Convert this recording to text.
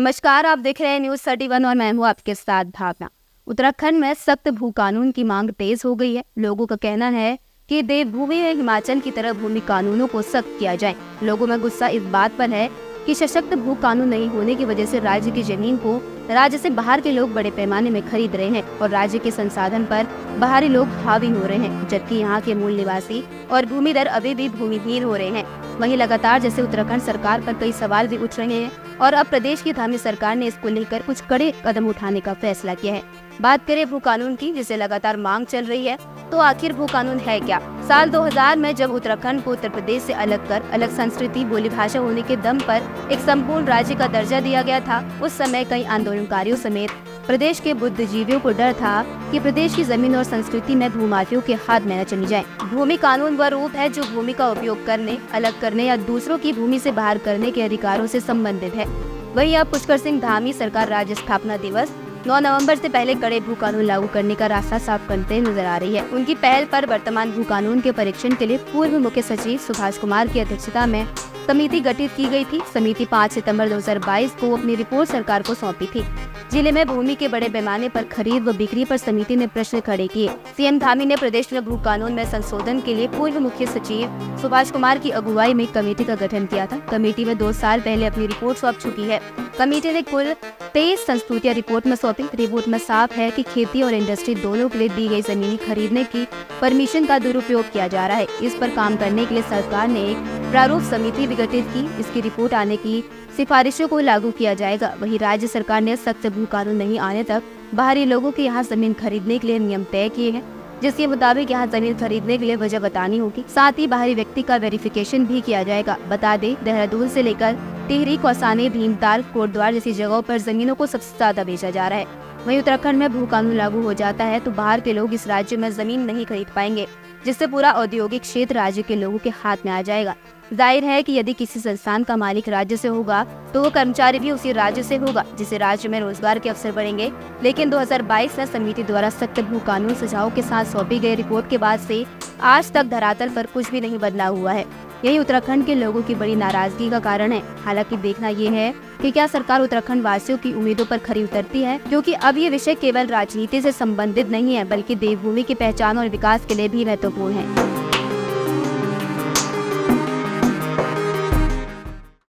नमस्कार, आप देख रहे हैं न्यूज़ 31 और मैं हूँ आपके साथ भावना। उत्तराखंड में सख्त भू कानून की मांग तेज हो गई है। लोगों का कहना है कि देवभूमि में हिमाचल की तरह भूमि कानूनों को सख्त किया जाए। लोगों में गुस्सा इस बात पर है कि सशक्त भू कानून नहीं होने की वजह से राज्य की जमीन को राज्य से बाहर के लोग बड़े पैमाने में खरीद रहे हैं और राज्य के संसाधन पर बाहरी लोग हावी हो रहे हैं, जबकि यहाँ के मूल निवासी और भूमिधर अभी भी भूमिहीन हो रहे हैं। वहीं लगातार जैसे उत्तराखंड सरकार पर कई सवाल भी उठ रहे हैं और अब प्रदेश की धामी सरकार ने इसको लेकर कुछ कड़े कदम उठाने का फैसला किया है। बात करें भू कानून की, जिसे लगातार मांग चल रही है, तो आखिर भू कानून है क्या? साल 2000 में जब उत्तराखंड को उत्तर प्रदेश से अलग कर अलग संस्कृति, बोली, भाषा होने के दम पर एक संपूर्ण राज्य का दर्जा दिया गया था, उस समय कई आंदोलनकारियों समेत प्रदेश के बुद्धिजीवियों को डर था कि प्रदेश की जमीन और संस्कृति में भूमाफियों के हाथ में न चली जाए। भूमि कानून वह रूप है जो भूमि का उपयोग करने, अलग करने या दूसरों की भूमि से बाहर करने के अधिकारों से संबंधित है। वहीं अब पुष्कर सिंह धामी सरकार राज्य स्थापना दिवस 9 नवंबर से पहले कड़े भू कानून लागू करने का रास्ता साफ करते नजर आ रही है। उनकी पहल पर वर्तमान भू कानून के परीक्षण के लिए पूर्व मुख्य सचिव सुभाष कुमार की अध्यक्षता में समिति गठित की गई थी। समिति 5 सितंबर 2022 को अपनी रिपोर्ट सरकार को सौंपी थी। जिले में भूमि के बड़े पैमाने पर खरीद व बिक्री पर समिति ने प्रश्न खड़े किए। सीएम धामी ने प्रदेश में भू कानून में संशोधन के लिए पूर्व मुख्य सचिव सुभाष कुमार की अगुवाई में कमेटी का गठन किया था। कमेटी में 2 साल पहले अपनी रिपोर्ट सौंप चुकी है। कमेटी ने कुल 23 संस्तुतियां रिपोर्ट में सौंपी। रिपोर्ट में साफ है कि खेती और इंडस्ट्री दोनों के लिए दी गई जमीन खरीदने की परमिशन का दुरुपयोग किया जा रहा है। इस पर काम करने के लिए सरकार ने एक प्रारूप समिति भी गठित की। इसकी रिपोर्ट आने की सिफारिशों को लागू किया जाएगा। वहीं राज्य सरकार ने सख्त भू कानून नहीं आने तक बाहरी लोगों के यहाँ जमीन खरीदने के लिए नियम तय किए हैं, जिसके मुताबिक यहाँ जमीन खरीदने के लिए वजह बतानी होगी। साथ ही बाहरी व्यक्ति का वेरिफिकेशन भी किया जाएगा। बता दें, देहरादून से लेकर टिहरी, कौसानी, भीमताल, कोटद्वार जैसी जगहों पर जमीनों को सबसे ज्यादा बेचा जा रहा है। वहीं उत्तराखंड में भू कानून लागू हो जाता है तो बाहर के लोग इस राज्य में जमीन नहीं खरीद पाएंगे, जिससे पूरा औद्योगिक क्षेत्र राज्य के लोगों के हाथ में आ जाएगा। जाहिर है कि यदि किसी संस्थान का मालिक राज्य से होगा तो वो कर्मचारी भी उसी राज्य से होगा, जिससे राज्य में रोजगार के अवसर बढ़ेंगे। लेकिन 2022 में समिति द्वारा सख्त भू कानून सुझाव के साथ सौंपी गई रिपोर्ट के बाद से आज तक धरातल पर कुछ भी नहीं बदलाव हुआ है। यही उत्तराखंड के लोगों की बड़ी नाराजगी का कारण है। हालांकि देखना ये है कि क्या सरकार उत्तराखंड वासियों की उम्मीदों पर खरी उतरती है, क्योंकि अब ये विषय केवल राजनीति से संबंधित नहीं है, बल्कि देवभूमि की पहचान और विकास के लिए भी महत्वपूर्ण है।